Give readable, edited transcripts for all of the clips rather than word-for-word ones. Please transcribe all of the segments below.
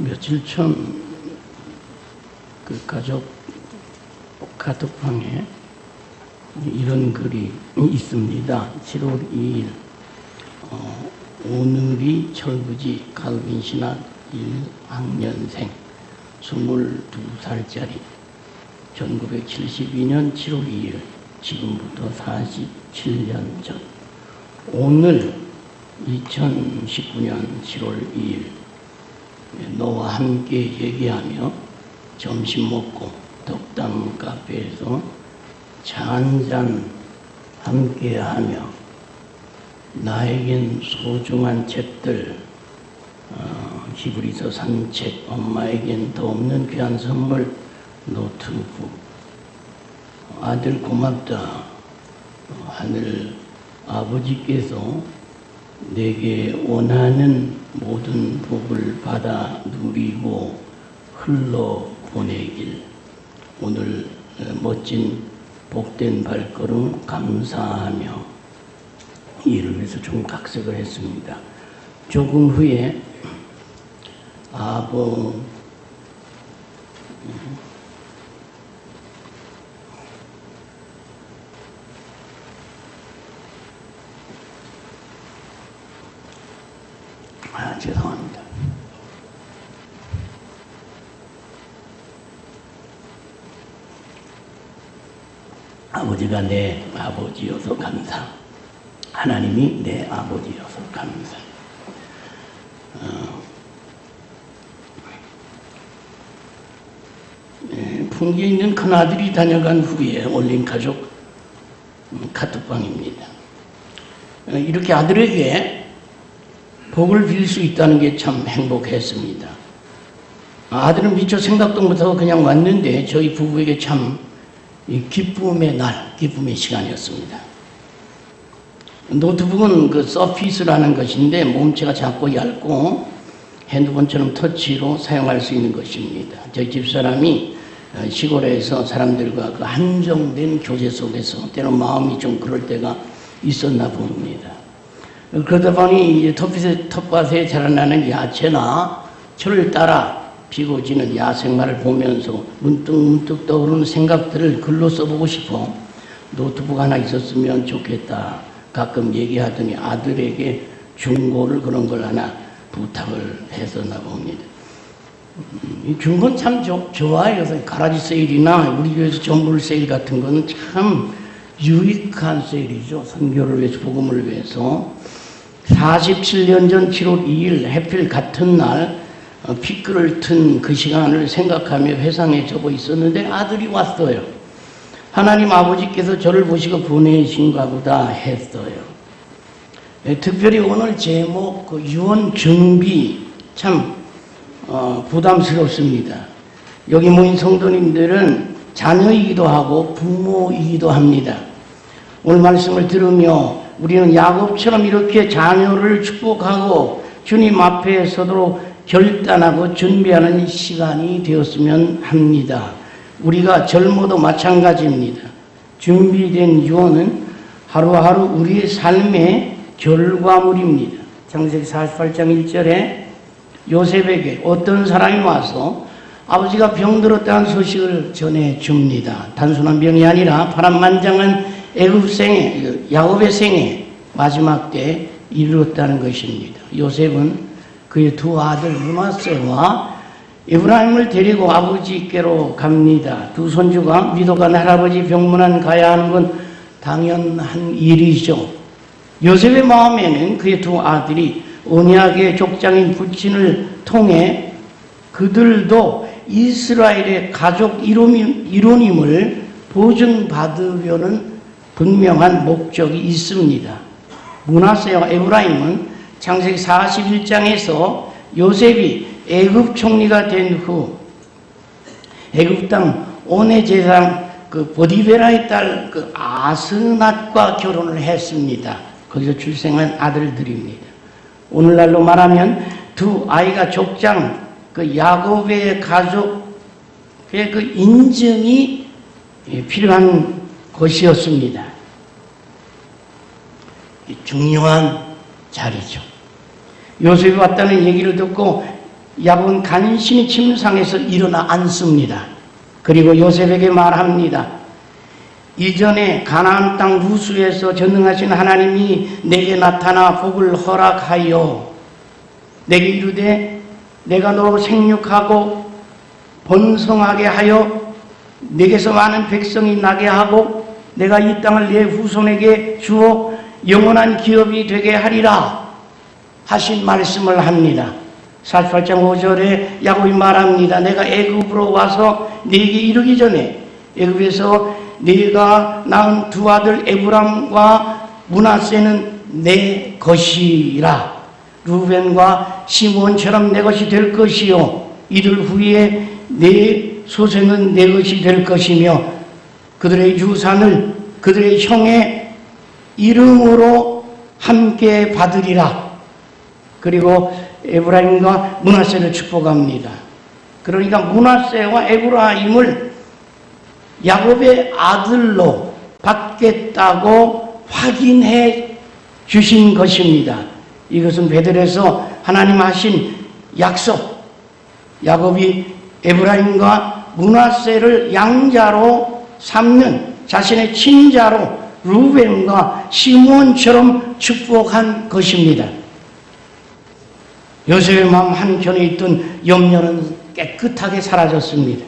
며칠 전 그 가족 카톡방에 이런 글이 있습니다. 7월 2일 오늘이 철부지 칼빈 신학 1학년생 22살짜리 1972년 7월 2일 지금부터 47년 전 오늘 2019년 7월 2일 너와 함께 얘기하며 점심 먹고 덕담 카페에서 차 한잔 함께 하며 나에겐 소중한 책들 히브리서 산책, 엄마에겐 더 없는 귀한 선물 노트북, 아들 고맙다. 하늘 아버지께서 내게 원하는 모든 복을 받아 누리고 흘러보내길. 오늘 멋진 복된 발걸음 감사하며 이를 위해서 좀 각색을 했습니다. 조금 후에 죄송합니다. 아버지가 내 아버지여서 감사. 하나님이 내 아버지여서 감사. 풍기에 있는 큰아들이 다녀간 후에 올린 가족 카톡방입니다. 이렇게 아들에게 복을 빌 수 있다는 게 참 행복했습니다. 아들은 미처 생각도 못하고 그냥 왔는데 저희 부부에게 참 기쁨의 날, 기쁨의 시간이었습니다. 노트북은 그 서피스라는 것인데 몸체가 작고 얇고 핸드폰처럼 터치로 사용할 수 있는 것입니다. 저희 집사람이 시골에서 사람들과 그 한정된 교제 속에서 때로 마음이 좀 그럴 때가 있었나 봅니다. 그러다 보니 텃밭에 자라나는 야채나 철을 따라 피고 지는 야생마를 보면서 문득 떠오르는 생각들을 글로 써보고 싶어 노트북 하나 있었으면 좋겠다. 가끔 얘기하더니 아들에게 중고를 그런 걸 하나 부탁을 했었나 봅니다. 중고는 참 좋아요. 가라지 세일이나 우리 교회에서 전불 세일 같은 거는 참 유익한 세일이죠. 선교를 위해서, 복음을 위해서. 47년 전 7월 2일 해필 같은 날 피크를 튼 그 시간을 생각하며 회상에 접어 있었는데 아들이 왔어요. 하나님 아버지께서 저를 보시고 보내신가 보다 했어요. 특별히 오늘 제목 유언 준비 참 부담스럽습니다. 여기 모인 성도님들은 자녀이기도 하고 부모이기도 합니다. 오늘 말씀을 들으며 우리는 야곱처럼 이렇게 자녀를 축복하고 주님 앞에 서도록 결단하고 준비하는 시간이 되었으면 합니다. 우리가 젊어도 마찬가지입니다. 준비된 유언은 하루하루 우리의 삶의 결과물입니다. 창세기 48장 1절에 요셉에게 어떤 사람이 와서 아버지가 병들었다는 소식을 전해줍니다. 단순한 병이 아니라 파란만장한 애굽생애, 야곱의 생애 마지막 때에 이르렀다는 것입니다. 요셉은 그의 두 아들 므낫세와 에브라임을 데리고 아버지께로 갑니다. 두 손주가 위도간 할아버지 병문안 가야 하는 건 당연한 일이죠. 요셉의 마음에는 그의 두 아들이 언약의 족장인 부친을 통해 그들도 이스라엘의 가족 일원임을 보증받으려는 분명한 목적이 있습니다. 므낫세와 에브라임은 창세기 41장에서 요셉이 애굽 총리가 된 후 애굽 땅 온의 제사장 그 보디베라의 딸 그 아스낫과 결혼을 했습니다. 거기서 출생한 아들들입니다. 오늘날로 말하면 두 아이가 족장 그 야곱의 가족의 그 인증이 필요한 것이었습니다. 중요한 자리죠. 요셉이 왔다는 얘기를 듣고 야곱은 간신히 침상에서 일어나 앉습니다. 그리고 요셉에게 말합니다. 이전에 가나안 땅 루스에서 전능하신 하나님이 내게 나타나 복을 허락하여 내게 이르되 내가 너로 생육하고 번성하게 하여 내게서 많은 백성이 나게 하고 내가 이 땅을 내 후손에게 주어 영원한 기업이 되게 하리라 하신 말씀을 합니다. 48장 5절에 야곱이 말합니다. 내가 애굽으로 와서 네게 이르기 전에 애굽에서 네가 낳은 두 아들 에브람과 므낫세는 내 것이라. 루벤과 시몬처럼 내 것이 될 것이요 이들 후에 내 소생은 내 것이 될 것이며 그들의 유산을 그들의 형의 이름으로 함께 받으리라. 그리고 에브라임과 므낫세를 축복합니다. 그러니까 므낫세와 에브라임을 야곱의 아들로 받겠다고 확인해 주신 것입니다. 이것은 베들에서 하나님 하신 약속. 야곱이 에브라임과 므낫세를 양자로 삼는 자신의 친자로 루벤과 시몬처럼 축복한 것입니다. 요셉의 마음 한켠에 있던 염려는 깨끗하게 사라졌습니다.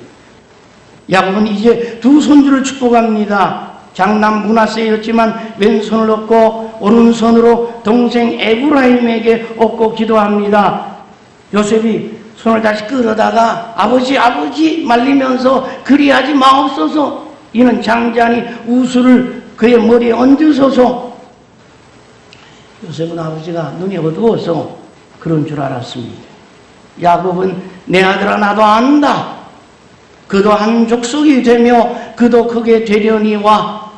야곱은 이제 두 손주를 축복합니다. 장남 므낫세였지만 왼손을 얻고 오른손으로 동생 에브라임에게 얻고 기도합니다. 요셉이 손을 다시 끌어다가 아버지 말리면서 그리하지 마옵소서. 이는 장자니 우수를 그의 머리에 얹으소서. 요셉은 아버지가 눈이 어두워서 그런 줄 알았습니다. 야곱은 내 아들아 나도 안다. 그도 한 족속이 되며 그도 크게 되려니와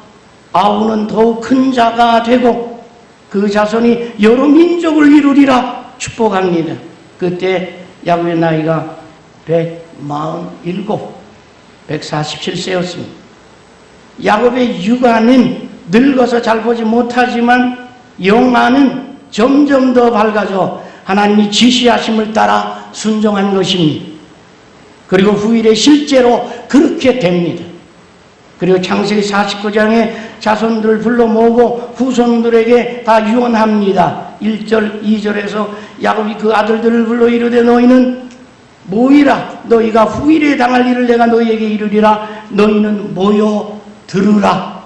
아우는 더욱 큰 자가 되고 그 자손이 여러 민족을 이루리라 축복합니다. 그때 야곱의 나이가 147, 147세였습니다. 야곱의 육안은 늙어서 잘 보지 못하지만 영안은 점점 더 밝아져 하나님이 지시하심을 따라 순종한 것입니다. 그리고 후일에 실제로 그렇게 됩니다. 그리고 창세기 49장에 자손들을 불러 모으고 후손들에게 다 유언합니다. 1절, 2절에서 야곱이 그 아들들을 불러 이르되 너희는 모이라. 너희가 후일에 당할 일을 내가 너희에게 이르리라. 너희는 모여 들으라.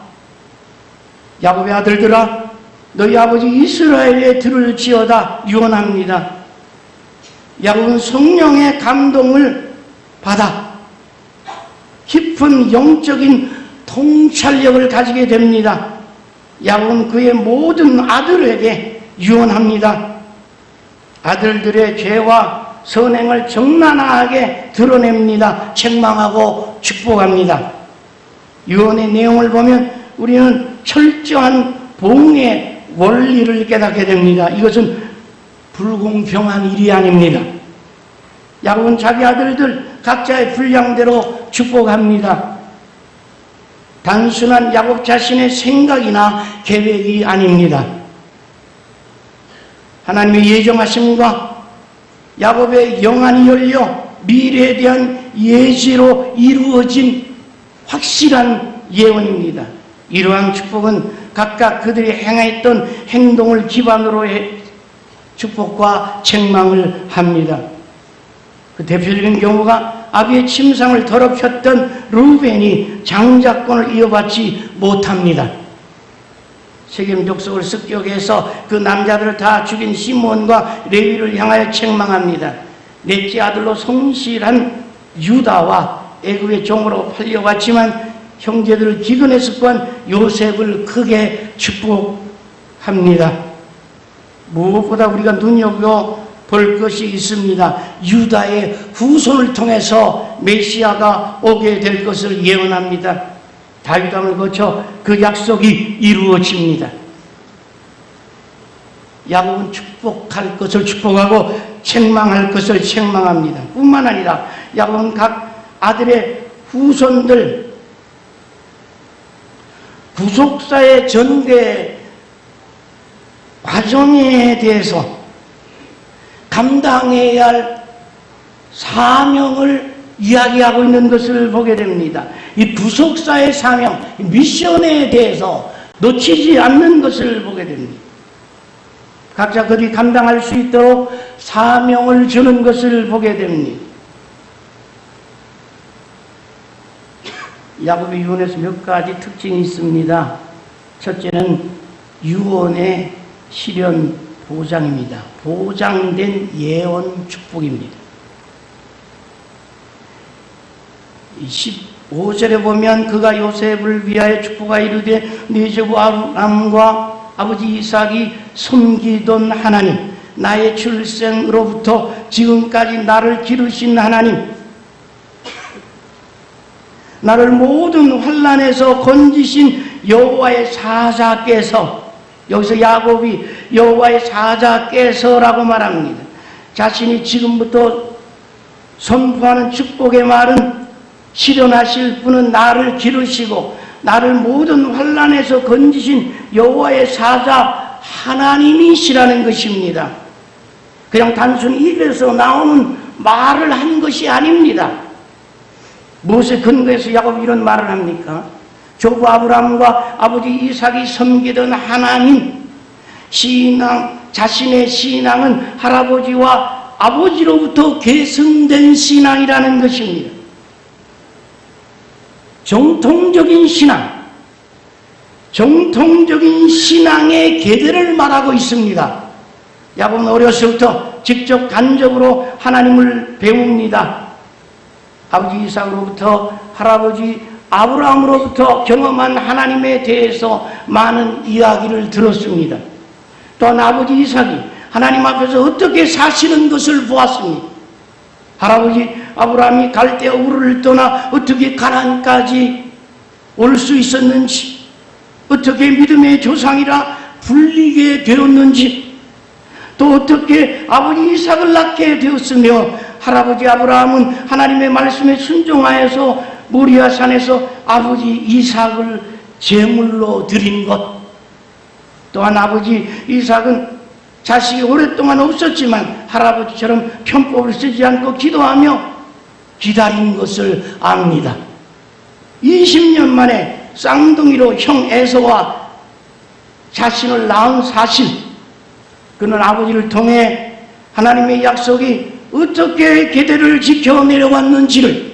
야곱의 아들들아 너희 아버지 이스라엘의 들을지어다 유언합니다. 야곱은 성령의 감동을 받아 깊은 영적인 통찰력을 가지게 됩니다. 야곱은 그의 모든 아들에게 유언합니다. 아들들의 죄와 선행을 적나라하게 드러냅니다. 책망하고 축복합니다. 유언의 내용을 보면 우리는 철저한 봉의 원리를 깨닫게 됩니다. 이것은 불공평한 일이 아닙니다. 야곱은 자기 아들들 각자의 분량대로 축복합니다. 단순한 야곱 자신의 생각이나 계획이 아닙니다. 하나님의 예정하심과 야곱의 영안이 열려 미래에 대한 예지로 이루어진 확실한 예언입니다. 이러한 축복은 각각 그들이 행했던 행동을 기반으로 해 축복과 책망을 합니다. 그 대표적인 경우가 아비의 침상을 더럽혔던 루벤이 장자권을 이어받지 못합니다. 세겜 족속을 습격해서 그 남자들을 다 죽인 시몬과 레위를 향하여 책망합니다. 넷째 아들로 성실한 유다와 애굽의 종으로 팔려갔지만 형제들을 기근에 습관 요셉을 크게 축복합니다. 무엇보다 우리가 눈여겨볼 것이 있습니다. 유다의 후손을 통해서 메시아가 오게 될 것을 예언합니다. 다윗왕을 거쳐 그 약속이 이루어집니다. 야곱은 축복할 것을 축복하고 책망할 것을 책망합니다. 뿐만 아니라 야곱은 각 아들의 후손들 구속사의 전개 과정에 대해서 감당해야 할 사명을 이야기하고 있는 것을 보게 됩니다. 이 부속사의 사명, 미션에 대해서 놓치지 않는 것을 보게 됩니다. 각자 그들이 감당할 수 있도록 사명을 주는 것을 보게 됩니다. 야곱의 유언에서 몇 가지 특징이 있습니다. 첫째는 유언의 실현 보장입니다. 보장된 예언 축복입니다. 15절에 보면 그가 요셉을 위하여 축복하여 이르되 네 주 아브라함과 아버지 이삭이 섬기던 하나님, 나의 출생으로부터 지금까지 나를 기르신 하나님, 나를 모든 환난에서 건지신 여호와의 사자께서, 여기서 야곱이 여호와의 사자께서라고 말합니다. 자신이 지금부터 선포하는 축복의 말은 실현하실 분은 나를 기르시고 나를 모든 환난에서 건지신 여호와의 사자 하나님이시라는 것입니다. 그냥 단순히 입에서 나오는 말을 한 것이 아닙니다. 무엇에 근거해서 야곱이 이런 말을 합니까? 조부 아브라함과 아버지 이삭이 섬기던 하나님, 자신의 신앙은 할아버지와 아버지로부터 계승된 신앙이라는 것입니다. 정통적인 신앙의 계대를 말하고 있습니다. 야곱은 어렸을부터 직접 간접으로 하나님을 배웁니다. 아버지 이삭으로부터 할아버지 아브라함으로부터 경험한 하나님에 대해서 많은 이야기를 들었습니다. 또한 아버지 이삭이 하나님 앞에서 어떻게 사시는 것을 보았습니다. 할아버지 아브라함이 갈대아 우르를 떠나 어떻게 가나안까지 올 수 있었는지, 어떻게 믿음의 조상이라 불리게 되었는지, 또 어떻게 아버지 이삭을 낳게 되었으며 할아버지 아브라함은 하나님의 말씀에 순종하여서 모리아 산에서 아버지 이삭을 제물로 드린 것, 또한 아버지 이삭은 자식이 오랫동안 없었지만 할아버지처럼 편법을 쓰지 않고 기도하며 기다린 것을 압니다. 20년 만에 쌍둥이로 형 에서와 자신을 낳은 사실, 그는 아버지를 통해 하나님의 약속이 어떻게 계대를 지켜 내려왔는지를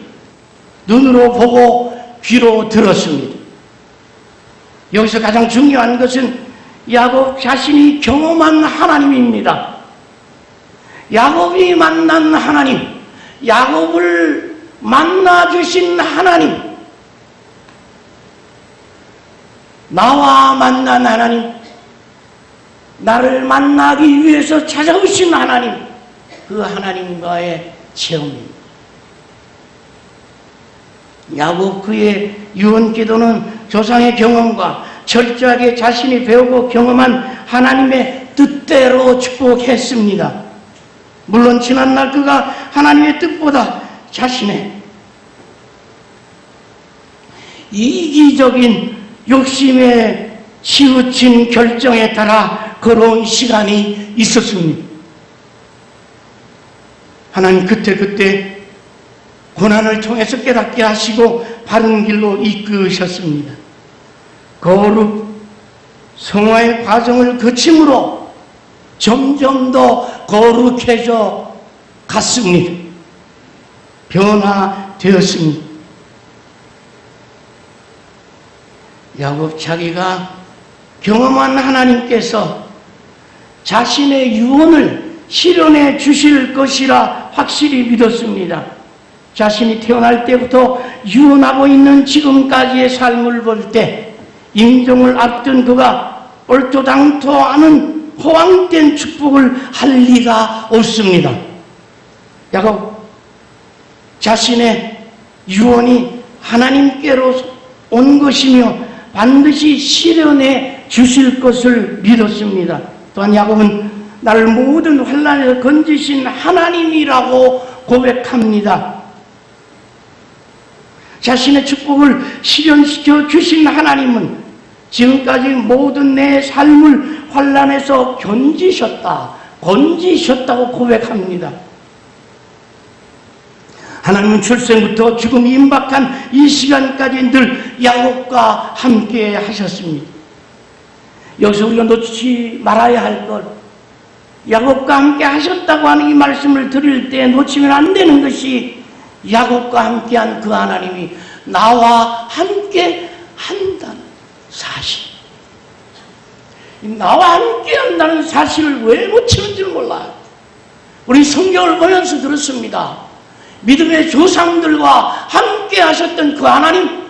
눈으로 보고 귀로 들었습니다. 여기서 가장 중요한 것은 야곱 자신이 경험한 하나님입니다. 야곱이 만난 하나님, 야곱을 만나주신 하나님, 나와 만난 하나님, 나를 만나기 위해서 찾아오신 하나님, 그 하나님과의 체험입니다. 야곱 그의 유언 기도는 조상의 경험과 철저하게 자신이 배우고 경험한 하나님의 뜻대로 축복했습니다. 물론 지난날 그가 하나님의 뜻보다 자신의 이기적인 욕심에 치우친 결정에 따라 걸어온 시간이 있었습니다. 하나님 그때 고난을 통해서 깨닫게 하시고 바른 길로 이끄셨습니다. 거룩 성화의 과정을 거침으로 점점 더 거룩해져 갔습니다. 변화되었습니다. 야곱 자기가 경험한 하나님께서 자신의 유언을 실현해 주실 것이라 확실히 믿었습니다. 자신이 태어날 때부터 유언하고 있는 지금까지의 삶을 볼 때 임종을 앞둔 그가 얼토당토 않은 허황된 축복을 할 리가 없습니다. 야곱 자신의 유언이 하나님께로 온 것이며 반드시 실현해 주실 것을 믿었습니다. 또한 야곱은 나를 모든 환난에서 건지신 하나님이라고 고백합니다. 자신의 축복을 실현시켜 주신 하나님은 지금까지 모든 내 삶을 환난에서 건지셨다고 고백합니다. 하나님은 출생부터 죽음 임박한 이 시간까지 늘 야곱과 함께 하셨습니다. 여기서 우리가 놓치지 말아야 할 것, 야곱과 함께 하셨다고 하는 이 말씀을 드릴 때 놓치면 안 되는 것이 야곱과 함께한 그 하나님이 나와 함께 한다는 사실. 나와 함께 한다는 사실을 왜 놓치는지 몰라요. 우리 성경을 보면서 들었습니다. 믿음의 조상들과 함께 하셨던 그 하나님,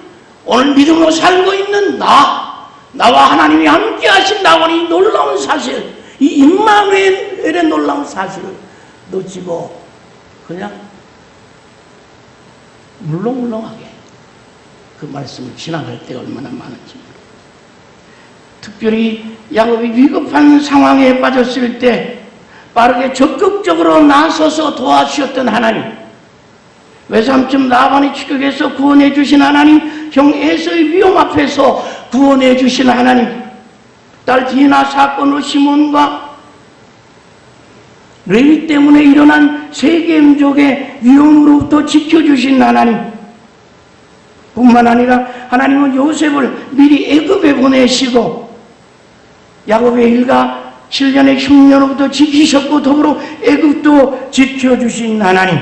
오늘 믿음으로 살고 있는 나와 하나님이 함께 하신다고 하는 이 놀라운 사실, 이 임마누엘의 놀라운 사실을 놓치고 그냥 물렁물렁하게 그 말씀을 지나갈 때가 얼마나 많은지. 특별히 야곱이 위급한 상황에 빠졌을 때 빠르게 적극적으로 나서서 도와주셨던 하나님, 외삼촌 라반의 추격에서 구원해 주신 하나님, 형 에서의 위험 앞에서 구원해 주신 하나님, 딸 디나 사건으로 시몬과 레위 때문에 일어난 세겜족의 위험으로부터 지켜주신 하나님, 뿐만 아니라 하나님은 요셉을 미리 애굽에 보내시고 야곱의 일가 7년의 흉년으로부터 지키셨고 더불어 애굽도 지켜주신 하나님,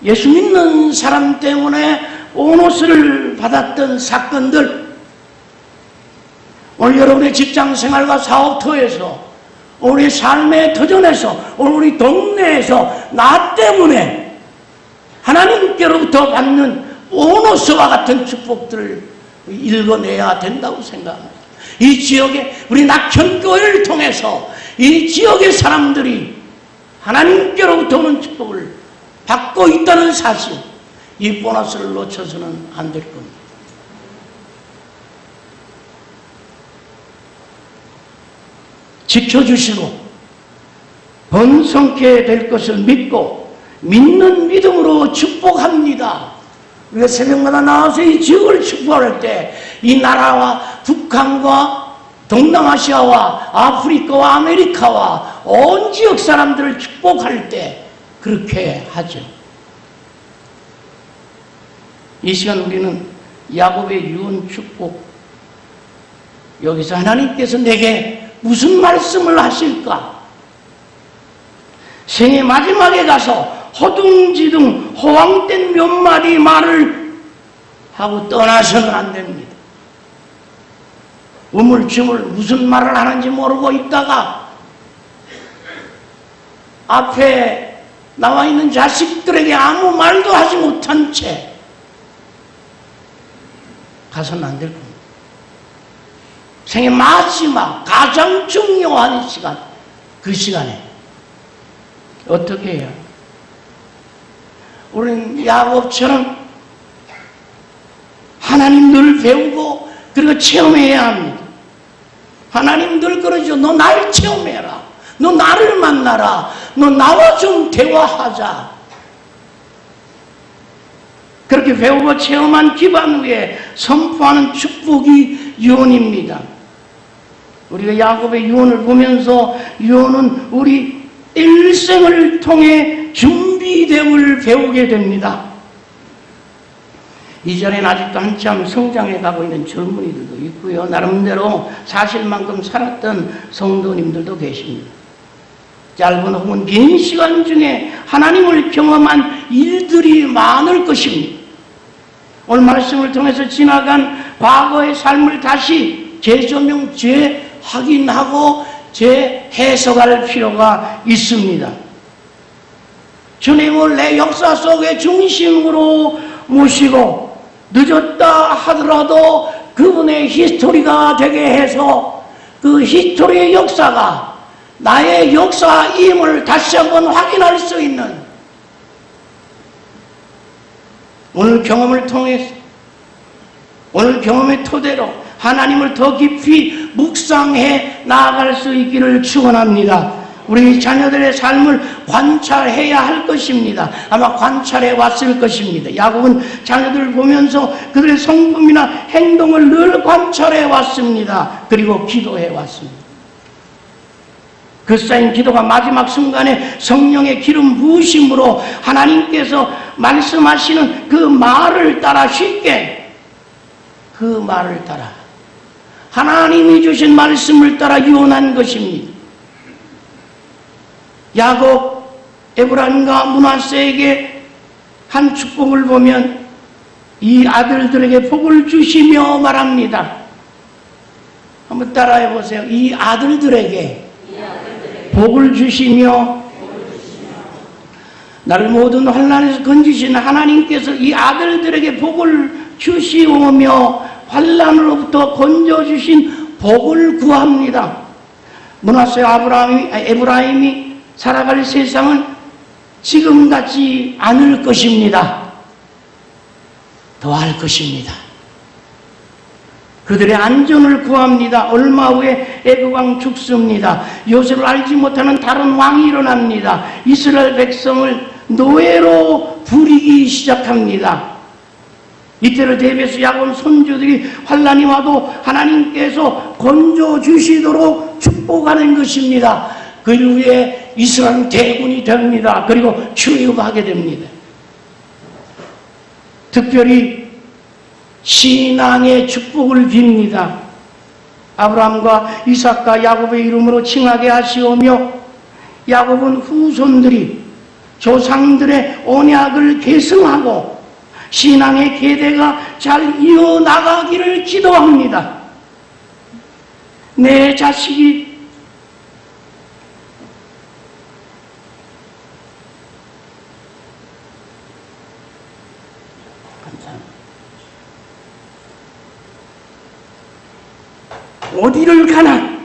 예수 믿는 사람 때문에 보너스를 받았던 사건들, 오늘 여러분의 직장생활과 사업터에서, 우리 삶의 터전에서, 오늘 우리 동네에서 나 때문에 하나님께로부터 받는 보너스와 같은 축복들을 읽어내야 된다고 생각합니다. 이 지역에 우리 낙현교회를 통해서 이 지역의 사람들이 하나님께로부터 오는 축복을 받고 있다는 사실, 이 보너스를 놓쳐서는 안 될 겁니다. 지켜주시고 번성케 될 것을 믿고 믿는 믿음으로 축복합니다. 우리가 새벽마다 나와서 이 지역을 축복할 때 이 나라와 북한과 동남아시아와 아프리카와 아메리카와 온 지역 사람들을 축복할 때 그렇게 하죠. 이 시간 우리는 야곱의 유언 축복, 여기서 하나님께서 내게 무슨 말씀을 하실까? 생의 마지막에 가서 허둥지둥 호황된 몇 마디 말을 하고 떠나서는 안 됩니다. 우물쭈물 무슨 말을 하는지 모르고 있다가 앞에 나와 있는 자식들에게 아무 말도 하지 못한 채 가서는 안 될 겁니다. 생의 마지막 가장 중요한 시간, 그 시간에 어떻게 해요? 우리는 야곱처럼 하나님 늘 배우고 그리고 체험해야 합니다. 하나님 늘 그러죠. 너 날 체험해라. 너 나를 만나라. 너 나와 좀 대화하자. 그렇게 배우고 체험한 기반 위에 선포하는 축복이 유언입니다. 우리가 야곱의 유언을 보면서 유언은 우리 일생을 통해 준비됨을 배우게 됩니다. 이전엔 아직도 한참 성장해 가고 있는 젊은이들도 있고요. 나름대로 사실만큼 살았던 성도님들도 계십니다. 짧은 혹은 긴 시간 중에 하나님을 경험한 일들이 많을 것입니다. 오늘 말씀을 통해서 지나간 과거의 삶을 다시 재조명, 재확인하고 재해석할 필요가 있습니다. 주님을 내 역사 속의 중심으로 모시고 늦었다 하더라도 그분의 히스토리가 되게 해서 그 히스토리의 역사가 나의 역사임을 다시 한번 확인할 수 있는 오늘 경험을 통해서, 오늘 경험의 토대로 하나님을 더 깊이 묵상해 나아갈 수 있기를 축원합니다. 우리 자녀들의 삶을 관찰해야 할 것입니다. 아마 관찰해 왔을 것입니다. 야곱은 자녀들을 보면서 그들의 성품이나 행동을 늘 관찰해 왔습니다. 그리고 기도해 왔습니다. 그 쌓인 기도가 마지막 순간에 성령의 기름 부으심으로 하나님께서 말씀하시는 그 말을 따라 쉽게 그 말을 따라 하나님이 주신 말씀을 따라 이혼한 것입니다. 야곱, 에브라임과 므낫세에게 한 축복을 보면 이 아들들에게 복을 주시며 말합니다. 한번 따라해 보세요. 이 아들들에게 복을 주시며 나를 모든 환난에서 건지신 하나님께서 이 아들들에게 복을 주시오며 환난으로부터 건져주신 복을 구합니다. 므낫세 에브라임이 살아갈 세상은 지금 같지 않을 것입니다. 더할 것입니다. 그들의 안전을 구합니다. 얼마 후에 애굽왕 죽습니다. 요셉을 알지 못하는 다른 왕이 일어납니다. 이스라엘 백성을 노예로 부리기 시작합니다. 이때를 대비해서 야곱 손주들이 환난이 와도 하나님께서 건져주시도록 축복하는 것입니다. 그 이후에 이스라엘은 대군이 됩니다. 그리고 출애굽하게 됩니다. 특별히 신앙의 축복을 빕니다. 아브라함과 이삭과 야곱의 이름으로 칭하게 하시오며 야곱은 후손들이 조상들의 언약을 계승하고 신앙의 계대가 잘 이어나가기를 기도합니다. 내 자식이 어디를 가나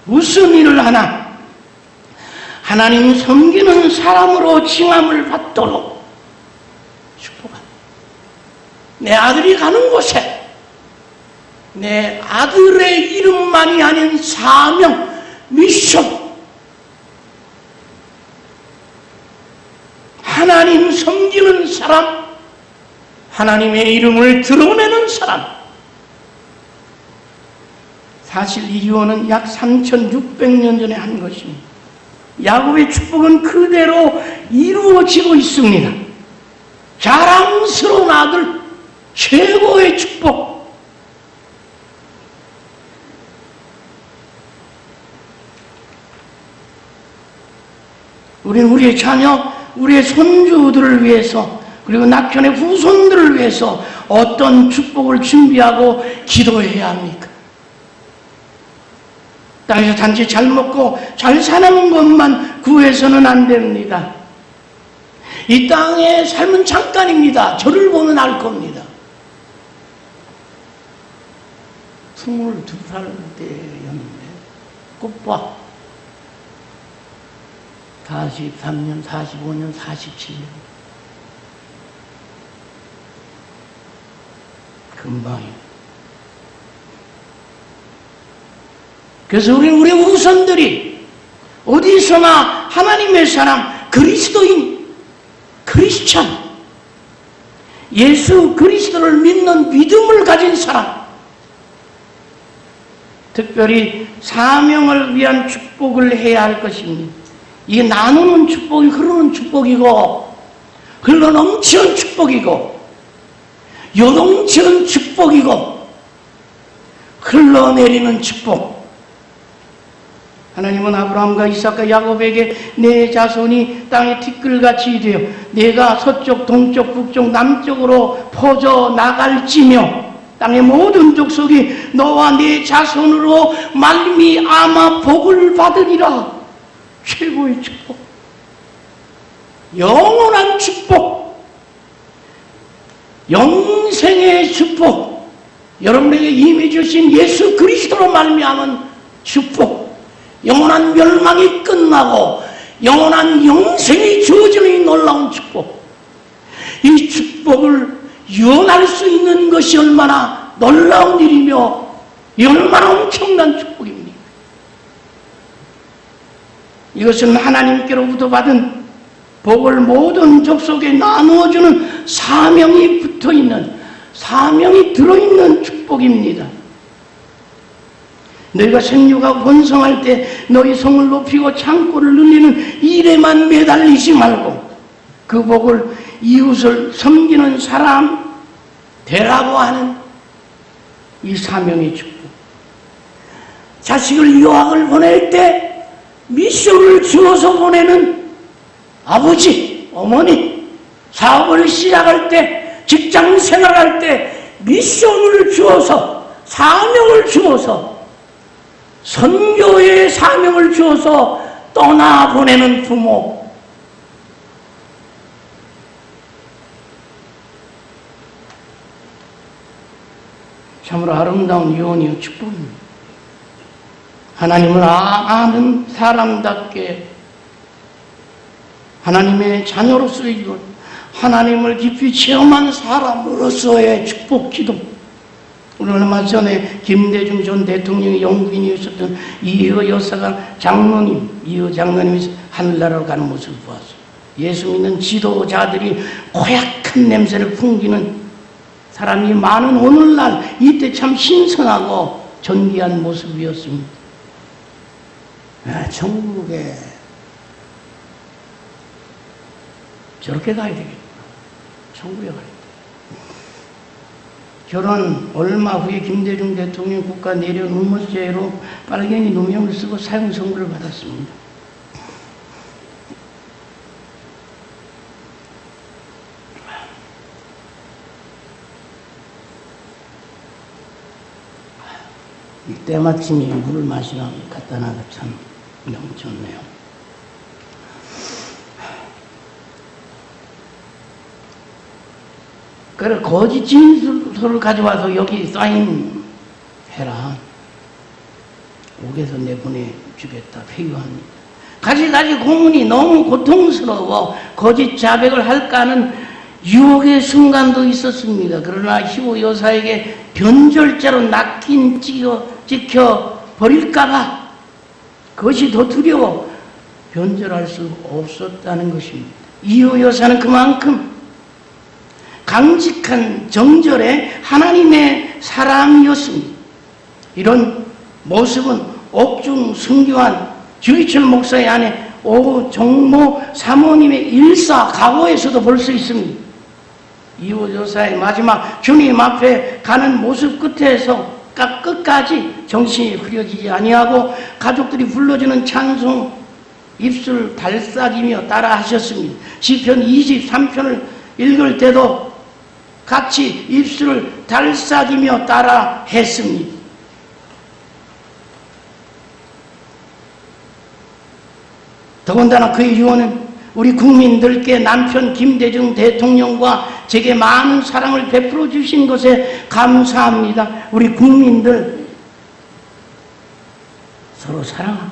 무슨 일을 하나 하나님 섬기는 사람으로 칭함을 받도록 축복합니다. 내 아들이 가는 곳에 내 아들의 이름만이 아닌 사명, 미션, 하나님 섬기는 사람, 하나님의 이름을 드러내는 사람. 사실 이 유언은 약 3600년 전에 한 것입니다. 야곱의 축복은 그대로 이루어지고 있습니다. 자랑스러운 아들, 최고의 축복. 우리는 우리의 자녀, 우리의 손주들을 위해서 그리고 낙현의 후손들을 위해서 어떤 축복을 준비하고 기도해야 합니까? 땅에서 단지 잘 먹고 잘 사는 것만 구해서는 안 됩니다. 이 땅의 삶은 잠깐입니다. 저를 보면 알 겁니다. 22살 때였는데 꽃봐 43년, 45년, 47년 금방이에요. 그래서 우리 후손들이 어디서나 하나님의 사람, 그리스도인, 크리스찬, 예수 그리스도를 믿는 믿음을 가진 사람, 특별히 사명을 위한 축복을 해야 할 것입니다. 이게 나누는 축복이 흐르는 축복이고 흘러넘치는 축복이고 요동치는 축복이고 흘러내리는 축복. 하나님은 아브라함과 이삭과 야곱에게 내 자손이 땅의 티끌같이 되어 내가 서쪽, 동쪽, 북쪽, 남쪽으로 퍼져 나갈지며 땅의 모든 족속이 너와 네 자손으로 말미암아 복을 받으리라. 최고의 축복, 영원한 축복, 영생의 축복, 여러분에게 이미 주신 예수 그리스도로 말미암은 축복, 영원한 멸망이 끝나고 영원한 영생이 주어지는 이 놀라운 축복. 이 축복을 유언할 수 있는 것이 얼마나 놀라운 일이며 얼마나 엄청난 축복입니까? 이것은 하나님께로부터 받은 복을 모든 족속에 나누어주는 사명이 붙어있는, 사명이 들어있는 축복입니다. 너희가 생육하고 번성할 때 너희 성을 높이고 창고를 늘리는 일에만 매달리지 말고 그 복을 이웃을 섬기는 사람 되라고 하는 이 사명의 축복. 자식을 유학을 보낼 때 미션을 주어서 보내는 아버지, 어머니, 사업을 시작할 때, 직장 생활할 때 미션을 주어서, 사명을 주어서, 선교의 사명을 주어서 떠나보내는 부모. 참으로 아름다운 유언이요 축복입니다. 하나님을 아는 사람답게 하나님의 자녀로서의 유언, 하나님을 깊이 체험한 사람으로서의 축복 기도. 우리 얼마 전에 김대중 전 대통령이 영부인이었었던 이효 여사가 이효 장로님이 하늘나라로 가는 모습을 보았어요. 예수 믿는 지도자들이 고약한 냄새를 풍기는 사람이 많은 오늘날 이때 참 신선하고 존귀한 모습이었습니다. 천국에 저렇게 가야 되겠구나. 천국에 가야 돼. 결혼 얼마 후에 김대중 대통령 국가 내려 음모죄로 빨갱이 누명을 쓰고 사형 선고를 받았습니다. 때마침에 물을 마시나 갖다 놔도 참 너무 좋네요. 그래, 거짓 진술서를 가져와서 여기 사인해라. 옥에서 내보내주겠다. 회유합니다. 가지가지 고문이 너무 고통스러워 거짓 자백을 할까 하는 유혹의 순간도 있었습니다. 그러나 희우 여사에게 변절자로 낚인 찍혀 버릴까봐 그것이 더 두려워 변절할 수 없었다는 것입니다. 이효 여사는 그만큼 강직한 정절의 하나님의 사람이었습니다. 이런 모습은 옥중 순교한 주기철 목사의 아내 오종모 사모님의 일사가고에서도 볼 수 있습니다. 이효 여사의 마지막 주님 앞에 가는 모습 끝까지 정신이 흐려지지 아니하고 가족들이 불러주는 찬송 입술 달싹이며 따라 하셨습니다. 시편 23편을 읽을 때도 같이 입술을 달싹이며 따라 했습니다. 더군다나 그의 유언은 우리 국민들께 남편 김대중 대통령과 제게 많은 사랑을 베풀어 주신 것에 감사합니다. 우리 국민들 서로 사랑하고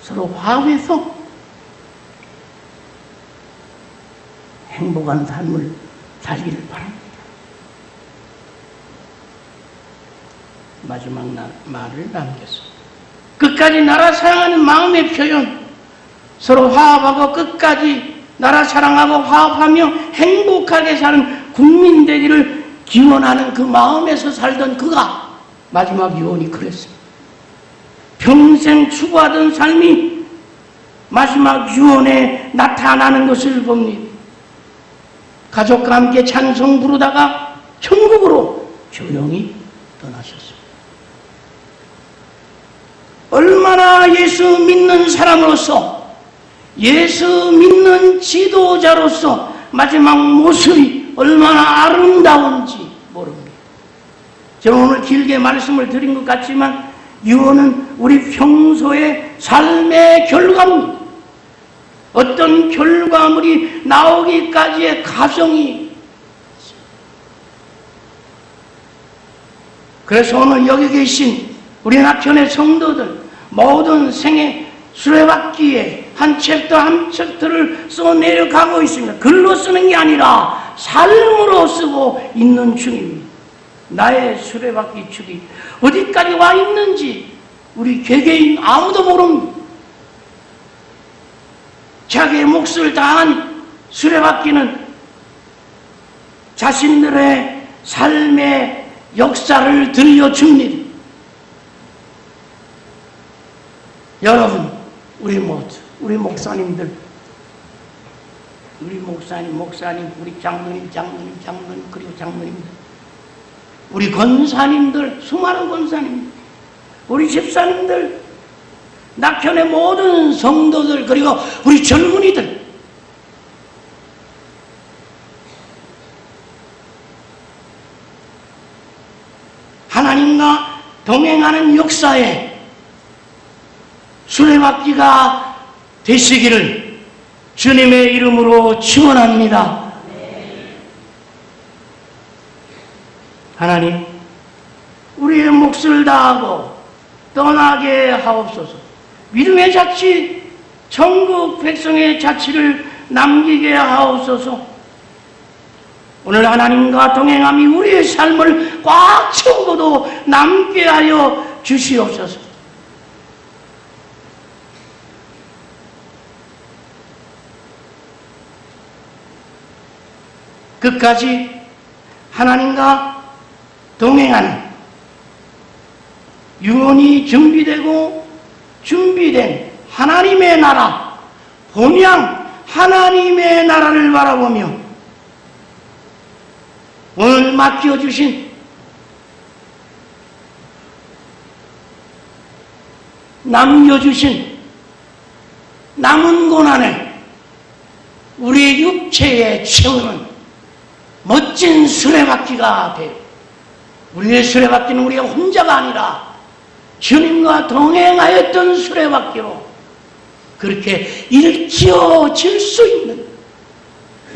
서로 화합해서 행복한 삶을 살기를 바랍니다. 마지막 말을 남겼습니다. 끝까지 나라 사랑하는 마음의 표현, 서로 화합하고 끝까지 나라 사랑하고 화합하며 행복하게 사는 국민 되기를 기원하는 그 마음에서 살던 그가 마지막 유언이 그랬습니다. 평생 추구하던 삶이 마지막 유언에 나타나는 것을 봅니다. 가족과 함께 찬송 부르다가 천국으로 조용히 떠나셨습니다. 얼마나 예수 믿는 사람으로서, 예수 믿는 지도자로서 마지막 모습이 얼마나 아름다운지 모릅니다. 저는 오늘 길게 말씀을 드린 것 같지만 유언은 우리 평소의 삶의 결과물입니다. 어떤 결과물이 나오기까지의 과정이 있습니다. 그래서 오늘 여기 계신 우리 나편의 성도들 모든 생애 수레바퀴에 한 챕터 한 챕터를 써내려가고 있습니다. 글로 쓰는 게 아니라 삶으로 쓰고 있는 중입니다. 나의 수레바퀴 축이 어디까지 와 있는지 우리 개개인 아무도 모릅니다. 자기의 몫을 다한 수레바퀴는 자신들의 삶의 역사를 들려줍니다. 여러분, 우리 모두, 우리 목사님들, 우리 목사님, 우리 장로님, 그리고 장로님들, 우리 권사님들, 수많은 권사님들, 우리 집사님들, 낙현의 모든 성도들, 그리고 우리 젊은이들, 하나님과 동행하는 역사에 수레바퀴가 되시기를 주님의 이름으로 축원합니다. 하나님, 우리의 몫을 다하고 떠나게 하옵소서. 믿음의 자치, 천국 백성의 자치를 남기게 하옵소서. 오늘 하나님과 동행함이 우리의 삶을 꽉 채우고도 남게 하여 주시옵소서. 끝까지 하나님과 동행하는 유언이 준비된 하나님의 나라, 본향 하나님의 나라를 바라보며 오늘 맡겨주신 남겨주신 남은 고난을 우리의 육체에 채우는 멋진 수레바퀴가 되어 우리의 수레바퀴는 우리가 혼자가 아니라 주님과 동행하였던 수레바퀴로 그렇게 일깨워질 수 있는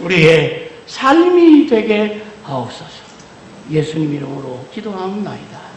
우리의 삶이 되게 하옵소서. 예수님 이름으로 기도하옵나이다.